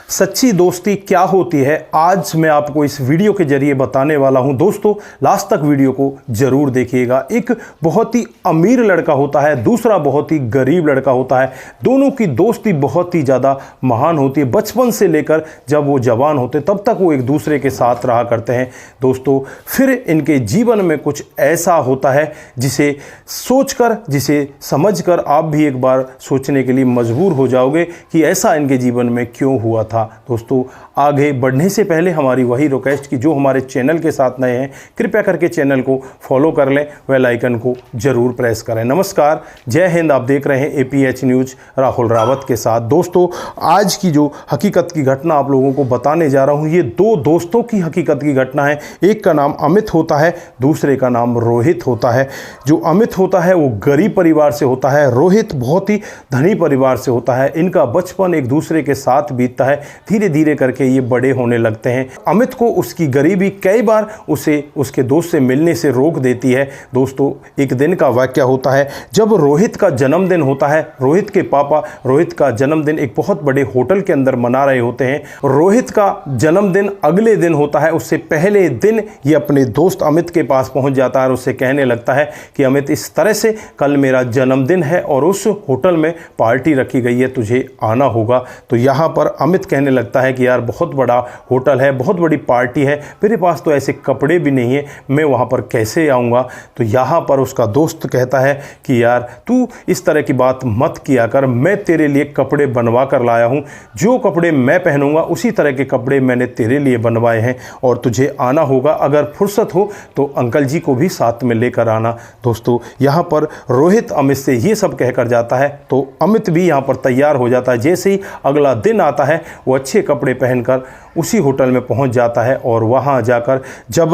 सच्ची दोस्ती क्या होती है, आज मैं आपको इस वीडियो के जरिए बताने वाला हूं। दोस्तों लास्ट तक वीडियो को जरूर देखिएगा। एक बहुत ही अमीर लड़का होता है, दूसरा बहुत ही गरीब लड़का होता है। दोनों की दोस्ती बहुत ही ज़्यादा महान होती है। बचपन से लेकर जब वो जवान होते तब तक वो एक दूसरे के साथ रहा करते हैं। दोस्तों फिर इनके जीवन में कुछ ऐसा होता है जिसे सोचकर, जिसे समझकर आप भी एक बार सोचने के लिए मजबूर हो जाओगे कि ऐसा इनके जीवन में क्यों हुआ था। दोस्तों आगे बढ़ने से पहले हमारी वही रिक्वेस्ट कि जो हमारे चैनल के साथ नए हैं कृपया करके चैनल को फॉलो कर लें, बेल आइकन को जरूर प्रेस करें। नमस्कार, जय हिंद। आप देख रहे हैं APH न्यूज़ राहुल रावत के साथ। दोस्तों आज की जो हकीकत की घटना आप लोगों को बताने जा रहा हूं, ये दो दोस्तों की हकीकत की घटना है। एक का नाम अमित होता है, दूसरे का नाम रोहित होता है। जो अमित होता है वो गरीब परिवार से होता है, रोहित बहुत ही धनी परिवार से होता है। इनका बचपन एक दूसरे के साथ बीतता है, धीरे धीरे करके ये बड़े होने लगते हैं। अमित को उसकी गरीबी कई बार उसे उसके दोस्त से मिलने से रोक देती है। दोस्तों एक दिन का वाकया होता है जब रोहित का जन्मदिन होता है। रोहित के पापा रोहित का जन्मदिन एक बहुत बड़े होटल के अंदर मना रहे होते हैं। रोहित का जन्मदिन अगले दिन होता है, उससे पहले दिन ये अपने दोस्त अमित के पास पहुंच जाता है और उससे कहने लगता है कि अमित इस तरह से कल मेरा जन्मदिन है और उस होटल में पार्टी रखी गई है, तुझे आना होगा। तो यहाँ पर अमित कहने लगता है कि यार बहुत बड़ा होटल है, बहुत बड़ी पार्टी है, मेरे पास तो ऐसे कपड़े भी नहीं है, मैं वहाँ पर कैसे आऊँगा। तो यहाँ पर उसका दोस्त कहता है कि यार तू इस तरह की बात मत किया कर, मैं तेरे लिए कपड़े बनवा कर लाया हूँ। जो कपड़े मैं पहनूंगा उसी तरह के कपड़े मैंने तेरे लिए बनवाए हैं और तुझे आना होगा। अगर फुर्सत हो तो अंकल जी को भी साथ में लेकर आना। दोस्तों यहाँ पर रोहित अमित से ये सब कहकर जाता है तो अमित भी यहाँ पर तैयार हो जाता है। जैसे ही अगला दिन आता है वो अच्छे कपड़े पहनकर उसी होटल में पहुंच जाता है और वहां जाकर जब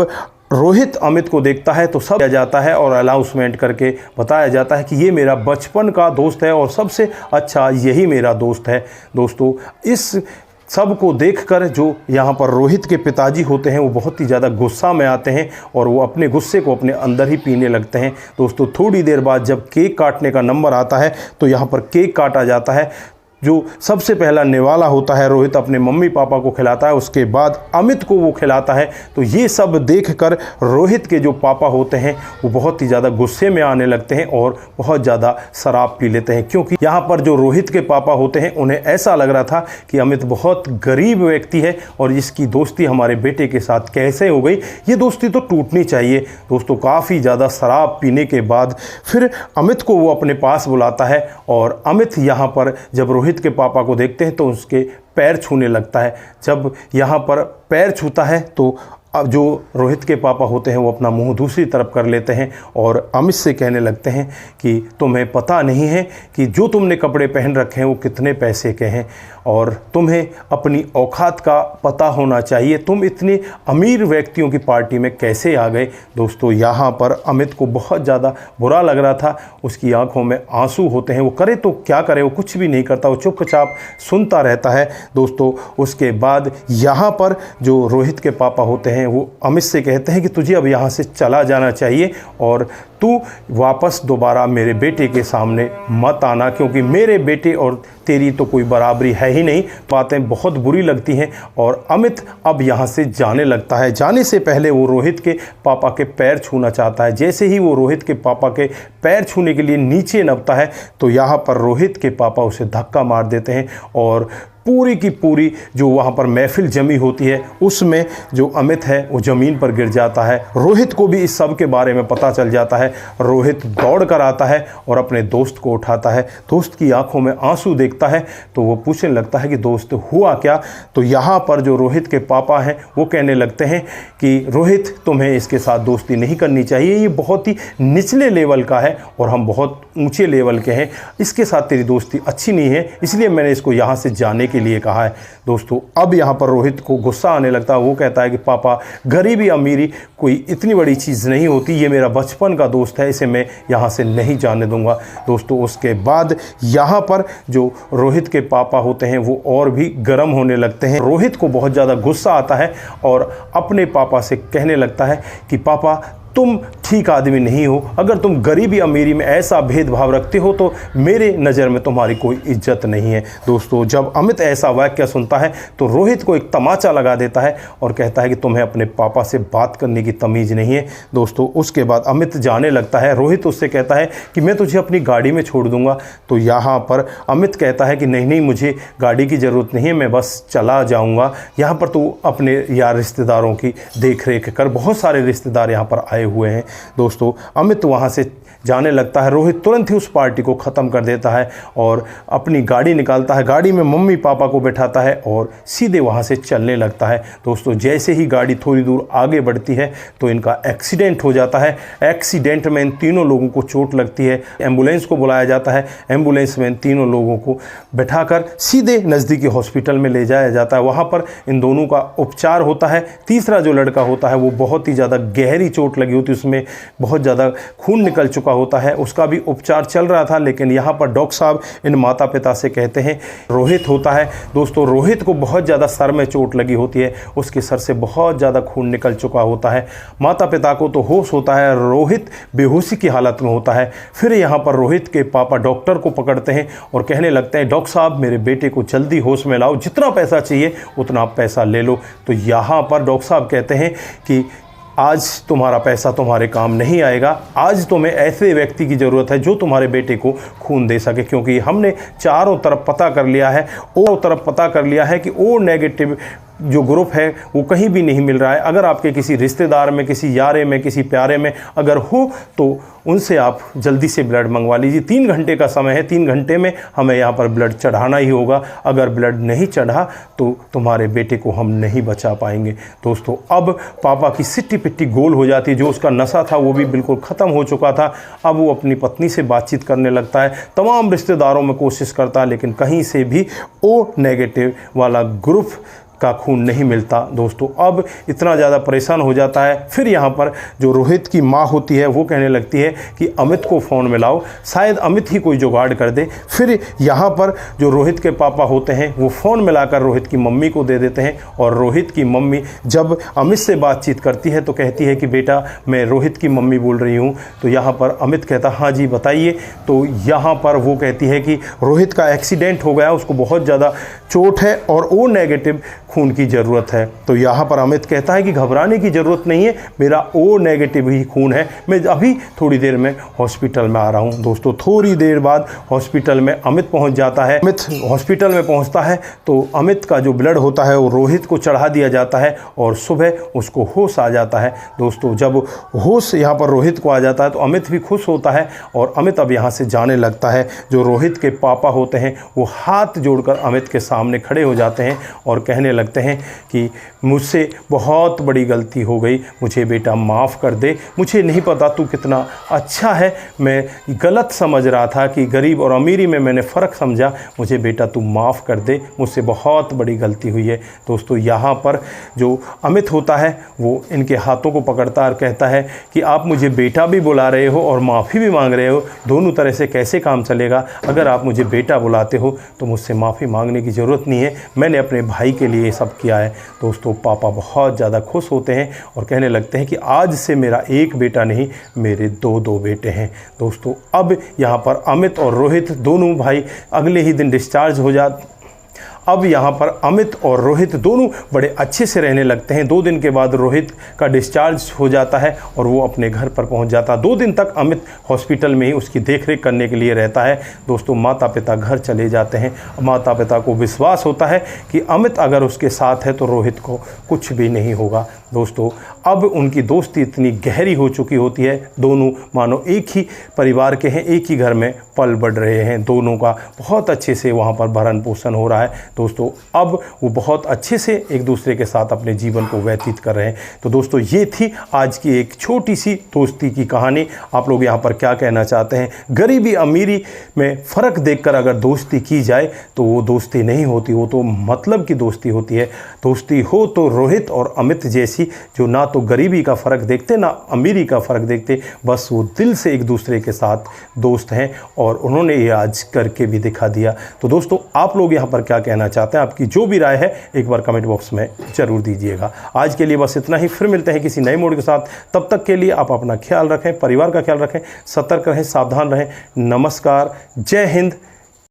रोहित अमित को देखता है तो सब किया जाता है और अनाउंसमेंट करके बताया जाता है कि ये मेरा बचपन का दोस्त है और सबसे अच्छा यही मेरा दोस्त है। दोस्तों इस सब को देखकर जो यहाँ पर रोहित के पिताजी होते हैं वो बहुत ही ज़्यादा गुस्सा में आते हैं और वो अपने गुस्से को अपने अंदर ही पीने लगते हैं। दोस्तों थोड़ी देर बाद जब केक काटने का नंबर आता है तो यहाँ पर केक काटा जाता है। जो सबसे पहला निवाला होता है रोहित अपने मम्मी पापा को खिलाता है, उसके बाद अमित को वो खिलाता है। तो ये सब देखकर रोहित के जो पापा होते हैं वो बहुत ही ज़्यादा गुस्से में आने लगते हैं और बहुत ज़्यादा शराब पी लेते हैं, क्योंकि यहाँ पर जो रोहित के पापा होते हैं उन्हें ऐसा लग रहा था कि अमित बहुत गरीब व्यक्ति है और इसकी दोस्ती हमारे बेटे के साथ कैसे हो गई, ये दोस्ती तो टूटनी चाहिए। दोस्तों काफ़ी ज़्यादा शराब पीने के बाद फिर अमित को वो अपने पास बुलाता है और अमित यहाँ पर जब रोहित के पापा को देखते हैं तो उसके पैर छूने लगता है। जब यहाँ पर पैर छूता है तो अब जो रोहित के पापा होते हैं वो अपना मुंह दूसरी तरफ कर लेते हैं और अमित से कहने लगते हैं कि तुम्हें पता नहीं है कि जो तुमने कपड़े पहन रखे हैं वो कितने पैसे के हैं और तुम्हें अपनी औकात का पता होना चाहिए, तुम इतने अमीर व्यक्तियों की पार्टी में कैसे आ गए। दोस्तों यहाँ पर अमित को बहुत ज़्यादा बुरा लग रहा था, उसकी आंखों में आंसू होते हैं। वो करे तो क्या करे, वो कुछ भी नहीं करता, वो चुपचाप सुनता रहता है। दोस्तों उसके बाद यहाँ पर जो रोहित के पापा होते हैं वो अमित से कहते हैं कि तुझे अब यहाँ से चला जाना चाहिए और तू वापस दोबारा मेरे बेटे के सामने मत आना, क्योंकि मेरे बेटे और तेरी तो कोई बराबरी है ही नहीं। बातें बहुत बुरी लगती हैं और अमित अब यहाँ से जाने लगता है। जाने से पहले वो रोहित के पापा के पैर छूना चाहता है। जैसे ही वो रोहित के पापा के पैर छूने के लिए नीचे नपता है तो यहाँ पर रोहित के पापा उसे धक्का मार देते हैं और पूरी की पूरी जो वहाँ पर महफिल जमी होती है उसमें जो अमित है वो ज़मीन पर गिर जाता है। रोहित को भी इस सब के बारे में पता चल जाता है। रोहित दौड़ कर आता है और अपने दोस्त को उठाता है। दोस्त की आंखों में आंसू देखता है तो वो पूछने लगता है कि दोस्त हुआ क्या। तो यहाँ पर जो रोहित के पापा हैं वो कहने लगते हैं कि रोहित तुम्हें इसके साथ दोस्ती नहीं करनी चाहिए, ये बहुत ही निचले लेवल का है और हम बहुत ऊंचे लेवल के हैं, इसके साथ तेरी दोस्ती अच्छी नहीं है, इसलिए मैंने इसको यहाँ से जाने के लिए कहा है। दोस्तों अब यहाँ पर रोहित को गुस्सा आने लगता है। वो कहता है कि पापा गरीबी अमीरी कोई इतनी बड़ी चीज़ नहीं होती, ये मेरा बचपन का दोस्त है, इसे मैं यहाँ से नहीं जाने दूंगा। दोस्तों उसके बाद यहाँ पर जो रोहित के पापा होते हैं वो और भी गर्म होने लगते हैं। रोहित को बहुत ज़्यादा गुस्सा आता है और अपने पापा से कहने लगता है कि पापा तुम ठीक आदमी नहीं हो। अगर तुम गरीबी अमीरी में ऐसा भेदभाव रखते हो तो मेरे नज़र में तुम्हारी कोई इज्जत नहीं है। दोस्तों, जब अमित ऐसा वाक्य सुनता है तो रोहित को एक तमाचा लगा देता है और कहता है कि तुम्हें अपने पापा से बात करने की तमीज़ नहीं है। दोस्तों, उसके बाद अमित जाने लगता है। रोहित उससे कहता है कि मैं तुझे अपनी गाड़ी में छोड़ दूंगा। तो यहाँ पर अमित कहता है कि नहीं नहीं, मुझे गाड़ी की ज़रूरत नहीं है, मैं बस चला जाऊँगा। यहाँ पर तो अपने यार रिश्तेदारों की देख रेख कर, बहुत सारे रिश्तेदार यहाँ पर आए हुए हैं। दोस्तों, अमित वहाँ से जाने लगता है। रोहित तुरंत ही उस पार्टी को ख़त्म कर देता है और अपनी गाड़ी निकालता है। गाड़ी में मम्मी पापा को बैठाता है और सीधे वहाँ से चलने लगता है। दोस्तों, जैसे ही गाड़ी थोड़ी दूर आगे बढ़ती है तो इनका एक्सीडेंट हो जाता है। एक्सीडेंट में इन तीनों लोगों को चोट लगती है। एम्बुलेंस को बुलाया जाता है। एम्बुलेंस में इन तीनों लोगों को बैठाकर सीधे नज़दीकी हॉस्पिटल में ले जाया जाता है। वहाँ पर इन दोनों का उपचार होता है। तीसरा जो लड़का होता है वो बहुत ही ज़्यादा गहरी चोट लगी होती है, उसमें बहुत ज़्यादा खून निकल चुका होता है, उसका भी उपचार चल रहा था। लेकिन यहाँ पर डॉक्टर साहब इन माता पिता से कहते हैं, रोहित होता है। दोस्तों, रोहित को बहुत ज़्यादा सर में चोट लगी होती है, उसके सर से बहुत ज़्यादा खून निकल चुका होता है। माता पिता को तो होश होता है, रोहित बेहोशी की हालत में होता है। फिर यहाँ पर रोहित के पापा डॉक्टर को पकड़ते हैं और कहने लगते हैं, डॉक्टर साहब मेरे बेटे को जल्दी होश में लाओ, जितना पैसा चाहिए उतना आप पैसा ले लो। तो यहाँ पर डॉक्टर साहब कहते हैं कि आज तुम्हारा पैसा तुम्हारे काम नहीं आएगा। आज तुम्हें ऐसे व्यक्ति की ज़रूरत है जो तुम्हारे बेटे को खून दे सके, क्योंकि हमने चारों तरफ पता कर लिया है, ओ तरफ पता कर लिया है कि ओ नेगेटिव जो ग्रुप है वो कहीं भी नहीं मिल रहा है। अगर आपके किसी रिश्तेदार में, किसी यारे में, किसी प्यारे में अगर हो तो उनसे आप जल्दी से ब्लड मंगवा लीजिए। 3 घंटे का समय है, 3 घंटे में हमें यहाँ पर ब्लड चढ़ाना ही होगा। अगर ब्लड नहीं चढ़ा तो तुम्हारे बेटे को हम नहीं बचा पाएंगे। दोस्तों, अब पापा की सिट्टी पिट्टी गोल हो जाती है। जो उसका नशा था वो भी बिल्कुल ख़त्म हो चुका था। अब वो अपनी पत्नी से बातचीत करने लगता है, तमाम रिश्तेदारों में कोशिश करता है, लेकिन कहीं से भी ओ नेगेटिव वाला ग्रुप का खून नहीं मिलता। दोस्तों, अब इतना ज़्यादा परेशान हो जाता है। फिर यहाँ पर जो रोहित की माँ होती है वो कहने लगती है कि अमित को फ़ोन मिलाओ, शायद अमित ही कोई जुगाड़ कर दे। फिर यहाँ पर जो रोहित के पापा होते हैं वो फ़ोन मिलाकर रोहित की मम्मी को दे देते हैं और रोहित की मम्मी जब अमित से बातचीत करती है तो कहती है कि बेटा मैं रोहित की मम्मी बोल रही हूँ। तो यहाँ पर अमित कहता हाँ जी बताइए। तो यहाँ पर वो कहती है कि रोहित का एक्सीडेंट हो गया, उसको बहुत ज़्यादा चोट है और ओ नेगेटिव खून की ज़रूरत है। तो यहाँ पर अमित कहता है कि घबराने की ज़रूरत नहीं है, मेरा ओ नेगेटिव ही खून है, मैं अभी थोड़ी देर में हॉस्पिटल में आ रहा हूँ। दोस्तों, थोड़ी देर बाद हॉस्पिटल में अमित पहुँच जाता है। अमित हॉस्पिटल में पहुँचता है तो अमित का जो ब्लड होता है वो रोहित को चढ़ा दिया जाता है और सुबह उसको होश आ जाता है। दोस्तों, जब होश यहाँ पर रोहित को आ जाता है तो अमित भी खुश होता है और अमित अब यहाँ से जाने लगता है। जो रोहित के पापा होते हैं वो हाथ जोड़कर अमित के सामने खड़े हो जाते हैं और कहने लगते हैं कि मुझसे बहुत बड़ी गलती हो गई, मुझे बेटा माफ़ कर दे। मुझे नहीं पता तू कितना अच्छा है, मैं गलत समझ रहा था कि गरीब और अमीरी में मैंने फ़र्क समझा, मुझे बेटा तू माफ़ कर दे, मुझसे बहुत बड़ी गलती हुई है। दोस्तों, यहाँ पर जो अमित होता है वो इनके हाथों को पकड़ता और कहता है कि आप मुझे बेटा भी बुला रहे हो और माफ़ी भी मांग रहे हो, दोनों तरह से कैसे काम चलेगा? अगर आप मुझे बेटा बुलाते हो तो मुझसे माफ़ी मांगने की ज़रूरत नहीं है, मैंने अपने भाई के लिए सब किया है। दोस्तों, पापा बहुत ज़्यादा खुश होते हैं और कहने लगते हैं कि आज से मेरा एक बेटा नहीं, मेरे दो बेटे हैं। दोस्तों, अब यहाँ पर अमित और रोहित दोनों भाई अगले ही दिन डिस्चार्ज हो जाते। अब यहाँ पर अमित और रोहित दोनों बड़े अच्छे से रहने लगते हैं। 2 दिन के बाद रोहित का डिस्चार्ज हो जाता है और वो अपने घर पर पहुँच जाता है। 2 दिन तक अमित हॉस्पिटल में ही उसकी देखरेख करने के लिए रहता है। दोस्तों, माता पिता घर चले जाते हैं। माता पिता को विश्वास होता है कि अमित अगर उसके साथ है तो रोहित को कुछ भी नहीं होगा। दोस्तों, अब उनकी दोस्ती इतनी गहरी हो चुकी होती है, दोनों मानो एक ही परिवार के हैं, एक ही घर में पल बढ़ रहे हैं। दोनों का बहुत अच्छे से वहाँ पर भरण पोषण हो रहा है। दोस्तों, अब वो बहुत अच्छे से एक दूसरे के साथ अपने जीवन को व्यतीत कर रहे हैं। तो दोस्तों, ये थी आज की एक छोटी सी दोस्ती की कहानी। आप लोग यहाँ पर क्या कहना चाहते हैं? गरीबी अमीरी में फ़र्क देखकर अगर दोस्ती की जाए तो वो दोस्ती नहीं होती, वो तो मतलब की दोस्ती होती है। दोस्ती हो तो रोहित और अमित जैसी थी, जो ना तो गरीबी का फ़र्क देखते ना अमीरी का फ़र्क देखते, बस वो दिल से एक दूसरे के साथ दोस्त हैं और उन्होंने ये आज करके भी दिखा दिया। तो दोस्तों आप लोग यहाँ पर क्या कहना चाहते हैं, आपकी जो भी राय है एक बार कमेंट बॉक्स में ज़रूर दीजिएगा। आज के लिए बस इतना ही, फिर मिलते हैं किसी नए मोड के साथ। तब तक के लिए आप अपना ख्याल रखें, परिवार का ख्याल रखें, सतर्क रहें, सावधान रहें। नमस्कार, जय हिंद,